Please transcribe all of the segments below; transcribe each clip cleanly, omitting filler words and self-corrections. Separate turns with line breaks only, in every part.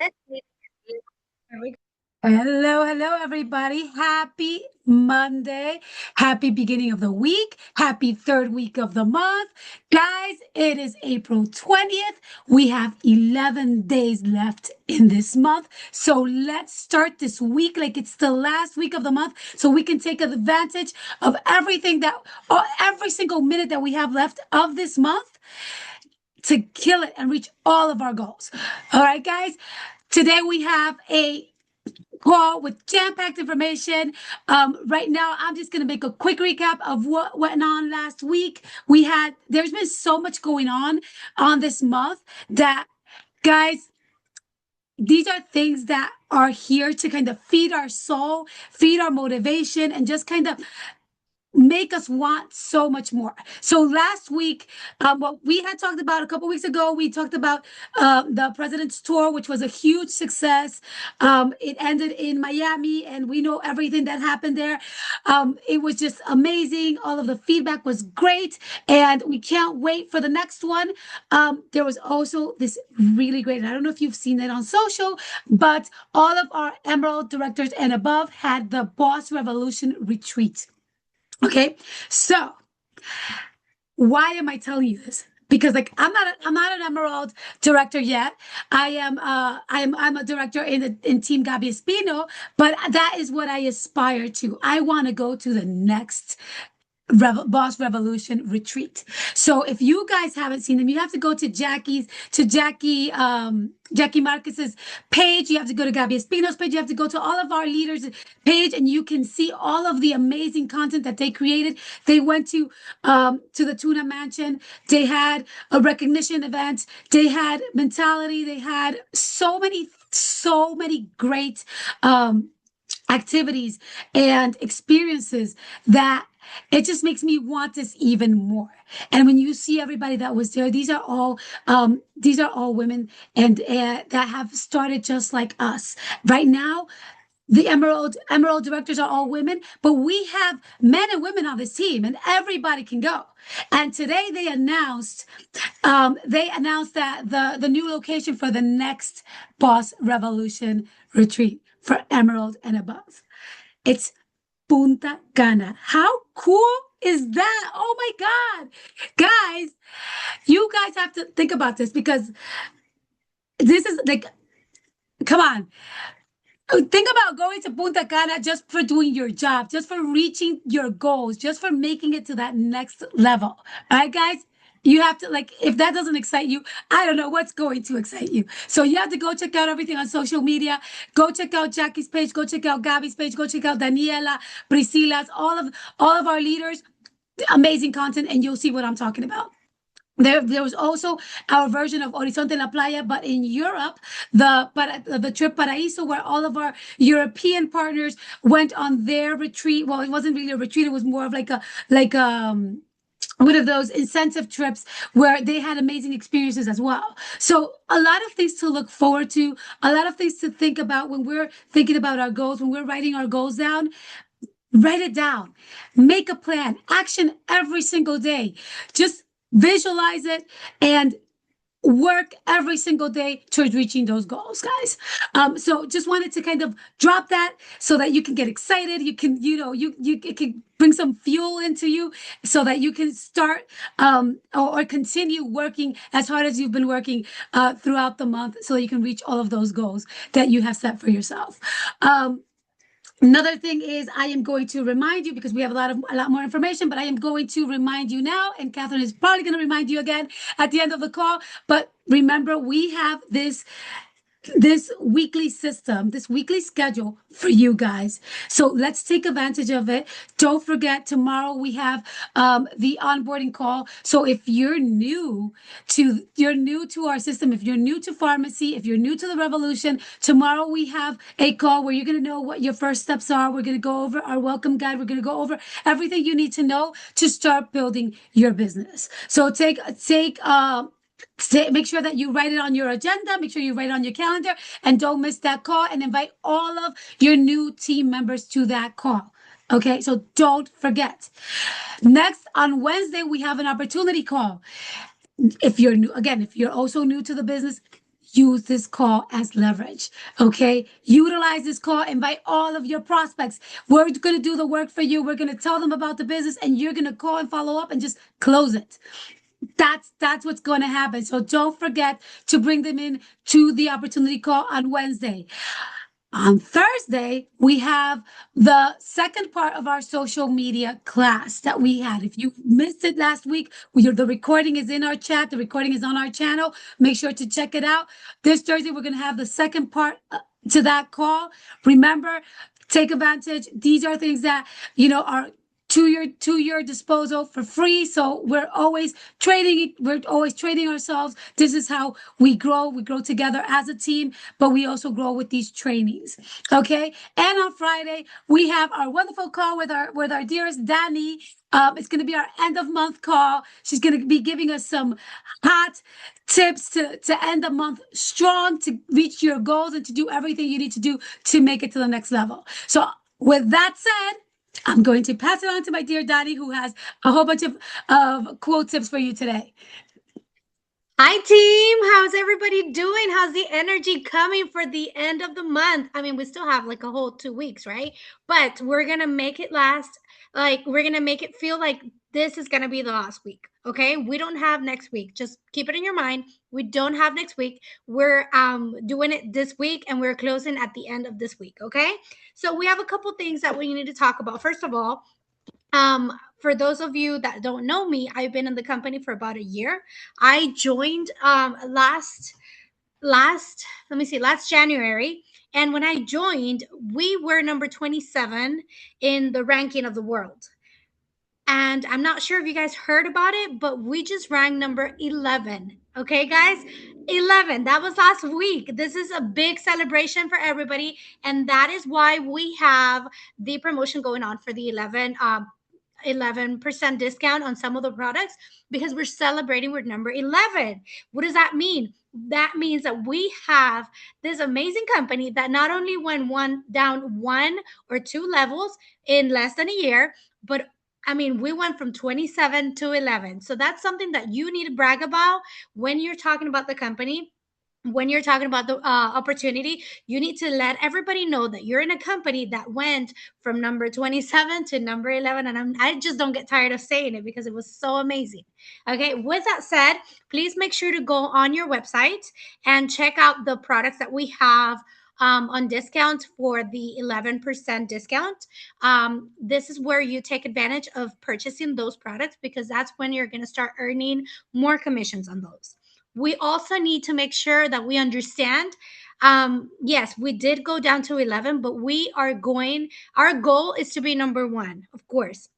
There we go. Hello, hello, everybody. Happy Monday. Happy beginning of the week. Happy third week of the month. Guys, it is April 20th. We have 11 days left in this month. So let's start this week like it's the last week of the month so we can take advantage of everything every single minute that we have left of this month to kill it and reach all of our goals. All right, guys. Today we have a call with jam-packed information. Right now, I'm just going to make a quick recap of what went on last week. There's been so much going on this month that, guys, these are things that are here to kind of feed our soul, feed our motivation, and just kind of make us want so much more. So last week, what we had talked about a couple weeks ago, we talked about the President's Tour, which was a huge success. It ended in Miami, and we know everything that happened there. It was just amazing. All of the feedback was great, and we can't wait for the next one. There was also this really great, I don't know if you've seen it on social, but all of our Emerald directors and above had the Boss Revolution retreat. Okay, so why am I telling you this? Because like I'm not an Emerald director yet. I'm a director in Team Gabi Espino, but that is what I aspire to. I want to go to the next Boss Revolution retreat. So if you guys haven't seen them, you have to go to Jackie Marcus's page. You have to go to Gabi Espino's page. You have to go to all of our leaders' page, and you can see all of the amazing content that they created. They went to the Tuna Mansion. They had a recognition event. They had mentality. They had so many great activities and experiences that it just makes me want this even more. And when you see everybody that was there, these are all women and that have started just like us. Right now, the Emerald directors are all women, but we have men and women on this team, and everybody can go. And today they announced that the new location for the next Boss Revolution retreat for Emerald and above. It's Punta Cana. How cool is that? Oh my God. Guys, you guys have to think about this because this is like, come on. Think about going to Punta Cana just for doing your job, just for reaching your goals, just for making it to that next level. All right, guys? You have to, like, if that doesn't excite you, I don't know what's going to excite you. So you have to go check out everything on social media. Go check out Jackie's page. Go check out Gabby's page. Go check out Daniela, Priscila's, all of our leaders. Amazing content, and you'll see what I'm talking about. There was also our version of Horizonte La Playa, but in Europe, the trip Paraíso, where all of our European partners went on their retreat. Well, it wasn't really a retreat; it was more of like one of those incentive trips where they had amazing experiences as well. So a lot of things to look forward to, a lot of things to think about when we're thinking about our goals, when we're writing our goals down. Write it down, make a plan, action every single day. Just visualize it and work every single day towards reaching those goals, guys. So just wanted to kind of drop that so that you can get excited. You can, it can bring some fuel into you so that you can start or continue working as hard as you've been working throughout the month so that you can reach all of those goals that you have set for yourself. Another thing is I am going to remind you because we have a lot more information, but I am going to remind you now, and Catherine is probably going to remind you again at the end of the call. But remember, we have this weekly system, this weekly schedule for you guys. So let's take advantage of it. Don't forget, tomorrow we have the onboarding call. So if you're new to our system, if you're new to pharmacy, if you're new to the revolution, tomorrow we have a call where you're going to know what your first steps are. We're going to go over our welcome guide. We're going to go over everything you need to know to start building your business. So make sure that you write it on your agenda. Make sure you write it on your calendar and don't miss that call, and invite all of your new team members to that call. Okay, so don't forget. Next, on Wednesday, we have an opportunity call. If you're new, again, if you're also new to the business, use this call as leverage. Okay. Utilize this call, invite all of your prospects. We're going to do the work for you. We're going to tell them about the business and you're going to call and follow up and just close it. That's what's going to happen. So don't forget to bring them in to the opportunity call on Wednesday. On Thursday, we have the second part of our social media class that we had. If you missed it last week, the recording is in our chat. The recording is on our channel. Make sure to check it out. This Thursday, we're going to have the second part to that call. Remember, take advantage. These are things that, are to your disposal for free. So we're always trading. We're always trading ourselves. This is how we grow. We grow together as a team, but we also grow with these trainings. Okay. And on Friday, we have our wonderful call with our dearest Danny. It's going to be our end of month call. She's going to be giving us some hot tips to end the month strong, to reach your goals, and to do everything you need to do to make it to the next level. So with that said, I'm going to pass it on to my dear Dottie, who has a whole bunch of quote tips for you today.
Hi, team. How's everybody doing? How's the energy coming for the end of the month? I mean, we still have like a whole 2 weeks, right? But we're going to make it last. Like, we're going to make it feel like this is going to be the last week. Okay. We don't have next week. Just keep it in your mind. We don't have next week. We're doing it this week and we're closing at the end of this week. Okay. So we have a couple things that we need to talk about. First of all, for those of you that don't know me, I've been in the company for about a year. I joined last January. And when I joined, we were number 27 in the ranking of the world. And I'm not sure if you guys heard about it, but we just ranked number 11. Okay, guys? 11. That was last week. This is a big celebration for everybody. And that is why we have the promotion going on for the 11% discount on some of the products, because we're celebrating with number 11. What does that mean? That means that we have this amazing company that not only went down 1 or 2 levels in less than a year, but I mean, we went from 27 to 11. So that's something that you need to brag about when you're talking about the company. When you're talking about the opportunity, you need to let everybody know that you're in a company that went from number 27 to number 11. And I just don't get tired of saying it because it was so amazing. Okay, with that said, please make sure to go on your website and check out the products that we have on discount for the 11% discount. This is where you take advantage of purchasing those products, because that's when you're going to start earning more commissions on those. We also need to make sure that we understand, yes, we did go down to 11, but our goal is to be number one, of course.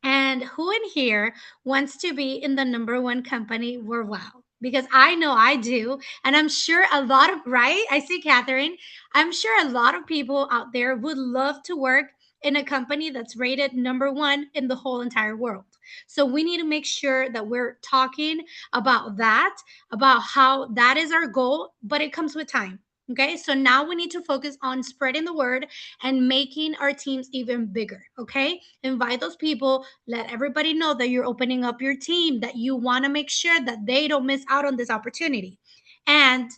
And who in here wants to be in the number one company? We're wow. Because I know I do. And I'm sure a lot of, right? I see Catherine. I'm sure a lot of people out there would love to work in a company that's rated number one in the whole entire world. So we need to make sure that we're talking about that, about how that is our goal, but it comes with time. Okay, so now we need to focus on spreading the word and making our teams even bigger. Okay, invite those people, let everybody know that you're opening up your team, that you want to make sure that they don't miss out on this opportunity. And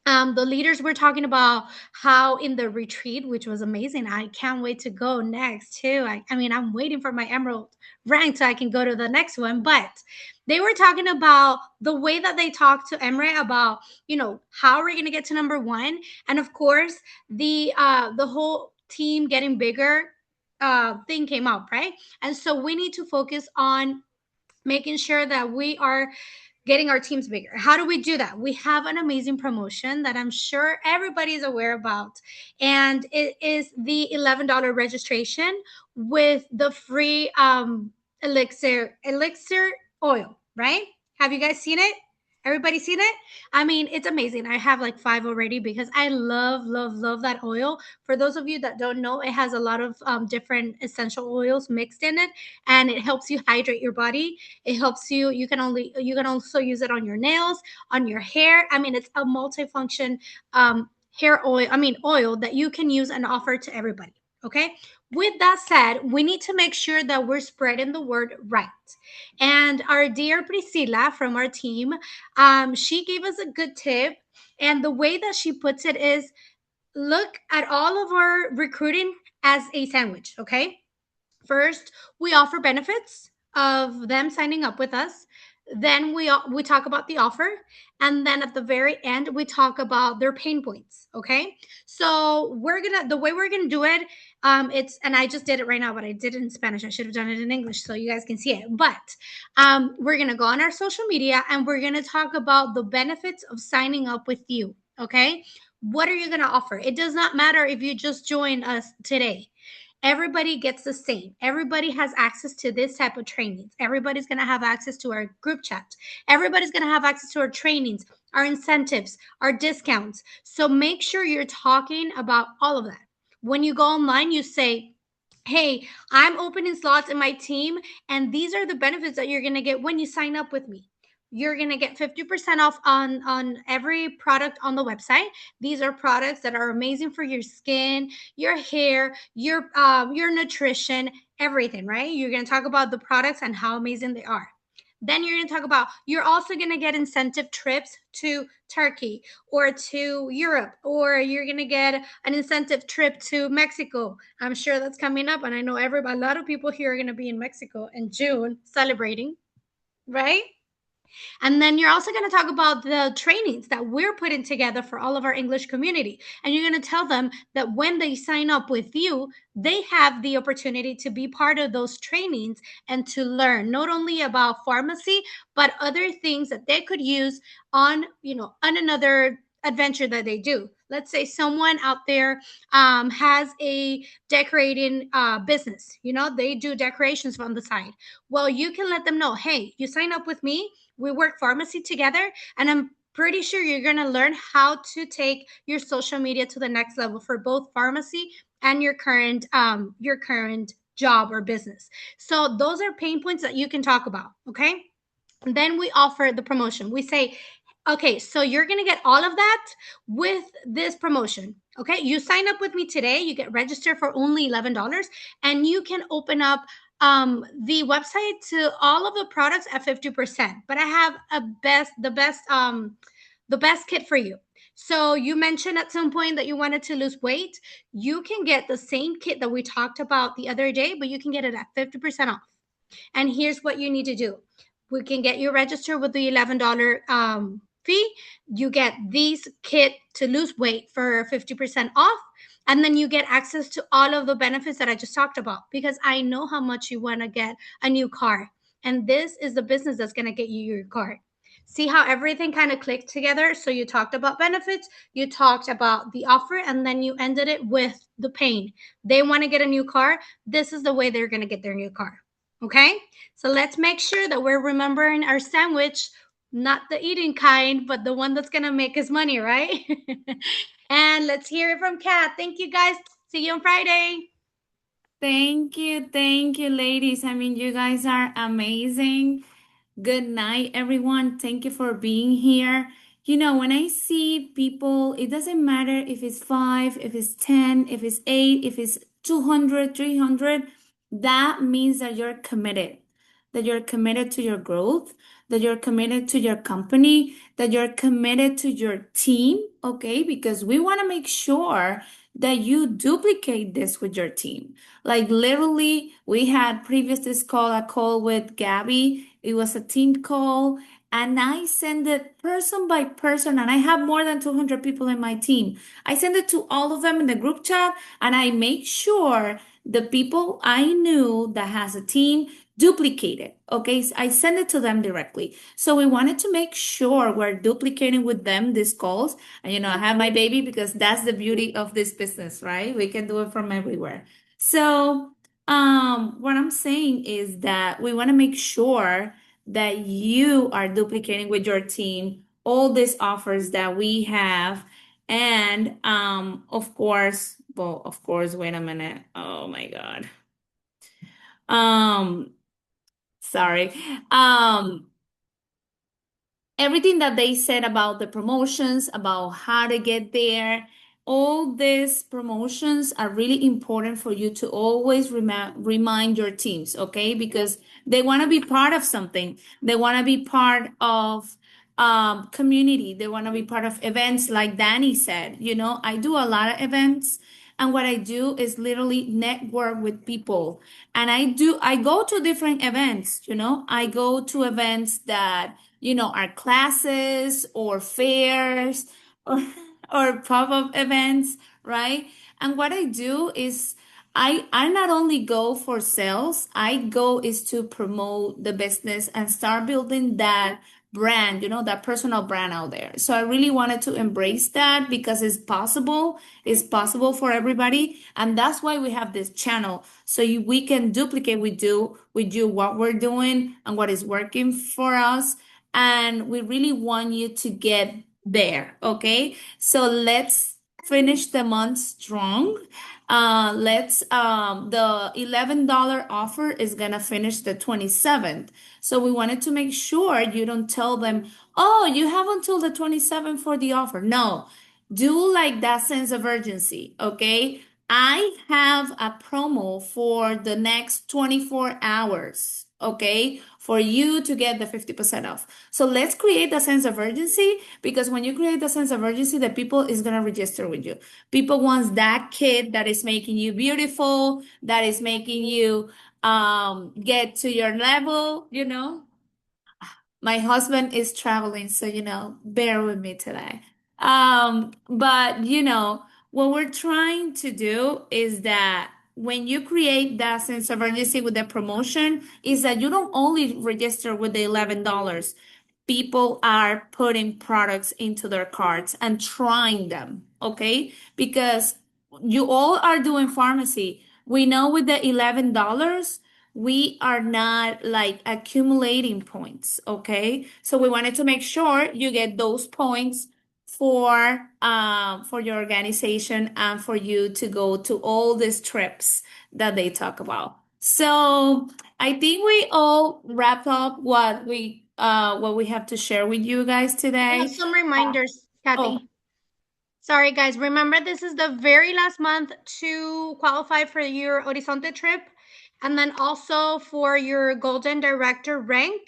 the leaders were talking about how in the retreat, which was amazing. I can't wait to go next too. I mean, I'm waiting for my emerald rank so I can go to the next one. But they were talking about the way that they talked to Emre about, how are we going to get to number one, and of course the whole team getting bigger thing came up, right? And so we need to focus on making sure that we are getting our teams bigger. How do we do that? We have an amazing promotion that I'm sure everybody's aware about. And it is the $11 registration with the free elixir oil, right? Have you guys seen it? Everybody seen it? I mean, it's amazing. I have like 5 already because I love, love, love that oil. For those of you that don't know, it has a lot of different essential oils mixed in it, and it helps you hydrate your body. It helps you. You can also use it on your nails, on your hair. I mean, it's a multifunction hair oil. I mean, oil that you can use and offer to everybody. Okay. With that said, we need to make sure that we're spreading the word right. And our dear Priscilla from our team, she gave us a good tip And the way that she puts it is, look at all of our recruiting as a sandwich, okay? First, we offer benefits of them signing up with us. Then we talk about the offer, and then at the very end we talk about their pain points. Okay, so the way we're gonna do it. It's and I just did it right now, but I did it in Spanish. I should have done it in English so you guys can see it. But we're gonna go on our social media and we're gonna talk about the benefits of signing up with you. Okay, what are you gonna offer? It does not matter if you just joined us today. Everybody gets the same. Everybody has access to this type of trainings. Everybody's going to have access to our group chat. Everybody's going to have access to our trainings, our incentives, our discounts. So make sure you're talking about all of that. When you go online, you say, hey, I'm opening slots in my team, and these are the benefits that you're going to get when you sign up with me. You're going to get 50% off on every product on the website. These are products that are amazing for your skin, your hair, your nutrition, everything, right? You're going to talk about the products and how amazing they are. Then you're going to talk about, you're also going to get incentive trips to Turkey or to Europe, or you're going to get an incentive trip to Mexico. I'm sure that's coming up. And I know a lot of people here are going to be in Mexico in June celebrating, right? And then you're also going to talk about the trainings that we're putting together for all of our English community. And you're going to tell them that when they sign up with you, they have the opportunity to be part of those trainings and to learn not only about pharmacy, but other things that they could use on, on another adventure that they do. Let's say someone out there has a decorating business. They do decorations on the side. Well, you can let them know, hey, you sign up with me, we work pharmacy together, and I'm pretty sure you're going to learn how to take your social media to the next level for both pharmacy and your current job or business. So those are pain points that you can talk about. Okay, and then we offer the promotion. We say, okay, so you're going to get all of that with this promotion. Okay, you sign up with me today, you get registered for only $11, and you can open up the website to all of the products at 50%. But I have the best kit for you. So you mentioned at some point that you wanted to lose weight. You can get the same kit that we talked about the other day, but you can get it at 50% off. And here's what you need to do. We can get you registered with the $11 fee. You get these kit to lose weight for 50% off. And then you get access to all of the benefits that I just talked about, because I know how much you want to get a new car. And this is the business that's going to get you your car. See how everything kind of clicked together? So you talked about benefits, you talked about the offer, and then you ended it with the pain. They want to get a new car. This is the way they're going to get their new car. Okay? So let's make sure that we're remembering our sandwich, not the eating kind, but the one that's going to make us money, right? And let's hear it from Kat. Thank you, guys. See you on Friday.
Thank you, ladies. I mean, you guys are amazing. Good night, everyone. Thank you for being here. When I see people, it doesn't matter if it's 5, if it's 10, if it's 8, if it's 200, 300, that means that you're committed, to your growth, that you're committed to your company, that you're committed to your team, okay? Because we want to make sure that you duplicate this with your team. Like literally, we had a call with Gabby. It was a team call, and I send it person by person, and I have more than 200 people in my team. I send it to all of them in the group chat, and I make sure the people I knew that has a team duplicate it. Okay, I send it to them directly. So we wanted to make sure we're duplicating with them these calls. And I have my baby, because that's the beauty of this business, right? We can do it from everywhere. So what I'm saying is that we want to make sure that you are duplicating with your team all these offers that we have. And of course, wait a minute. Oh my God. Sorry. Everything that they said about the promotions, about how to get there, all these promotions are really important for you to always remind your teams, okay? Because they want to be part of something. They want to be part of community. They want to be part of events like Danny said. I do a lot of events. And what I do is literally network with people. And I go to different events. I go to events that, are classes or fairs or, or pop-up events, right? And what I do is I not only go for sales, I go is to promote the business and start building that brand, that personal brand out there. So I really wanted to embrace that because it's possible for everybody. And that's why we have this channel. So we can duplicate with you what we're doing and what is working for us. And we really want you to get there. Okay. So let's finish the month strong. Let's the $11 offer is gonna finish the 27th. So we wanted to make sure you don't tell them, oh, you have until the 27th for the offer. No, do like that sense of urgency, okay? I have a promo for the next 24 hours, okay? For you to get the 50% off. So let's create a sense of urgency, because when you create a sense of urgency, the people is gonna register with you. People wants that kid that is making you beautiful, that is making you get to your level. My husband is traveling, so bear with me today. But what we're trying to do is that when you create that sense of urgency with the promotion, is that you don't only register with the $11. People are putting products into their carts and trying them, okay? Because you all are doing pharmacy. We know with the $11, we are not like accumulating points, okay? So we wanted to make sure you get those points for your organization and for you to go to all these trips that they talk about. So I think we all wrap up what we have to share with you guys
I
today.
have some reminders, Kathy.
Oh,
Sorry, guys. Remember, this is the very last month to qualify for your Horizonte trip, and then also for your Golden Director rank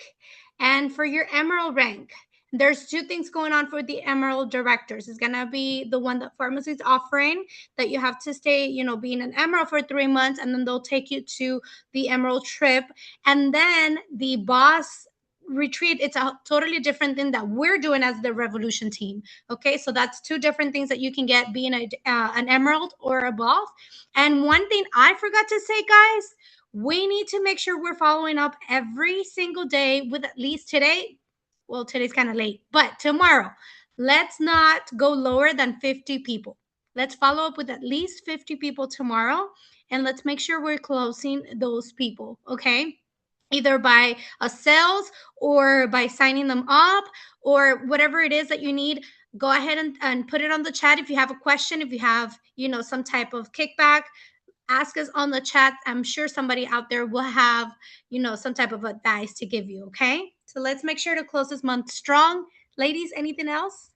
and for your Emerald rank. There's two things going on for the Emerald Directors. It's gonna be the one that pharmacy is offering, that you have to stay, being an Emerald for 3 months, and then they'll take you to the Emerald trip. And then the Boss retreat, it's a totally different thing that we're doing as the Revolution team. Okay, so that's two different things that you can get being an Emerald or a Boss. And one thing I forgot to say, guys, we need to make sure we're following up every single day with at least today. Well, today's kind of late, but tomorrow, let's not go lower than 50 people. Let's follow up with at least 50 people tomorrow, and let's make sure we're closing those people, okay? Either by a sales or by signing them up or whatever it is that you need. Go ahead and put it on the chat. If you have a question, if you have some type of kickback, ask us on the chat. I'm sure somebody out there will have some type of advice to give you. Okay, so let's make sure to close this month strong. Ladies, anything else?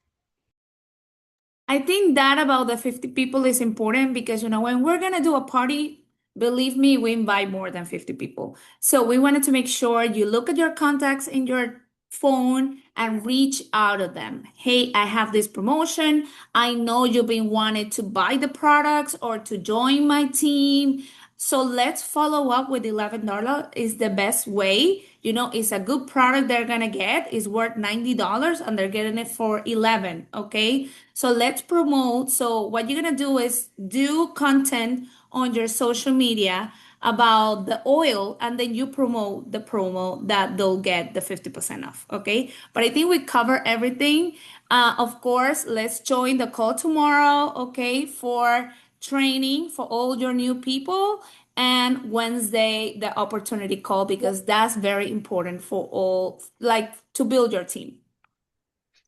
I think that about the 50 people is important because, when we're going to do a party, believe me, we invite more than 50 people. So we wanted to make sure you look at your contacts in your phone and reach out to them. Hey, I have this promotion. I know you've been wanting to buy the products or to join my team. So let's follow up with $11 is the best way. It's a good product they're gonna get. It's worth $90 and they're getting it for 11. Okay. So let's promote. So what you're gonna do is do content on your social media about the oil, and then you promote the promo that they'll get the 50% off. Okay. But I think we cover everything. Of course, let's join the call tomorrow. Okay. For training for all your new people, and Wednesday the opportunity call, because that's very important for all, like, to build your team.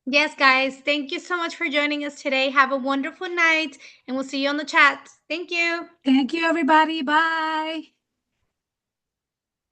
Yes, guys. Thank you so much for joining us today. Have a wonderful night, and we'll see you on the chat. Thank you.
Thank you, everybody. Bye.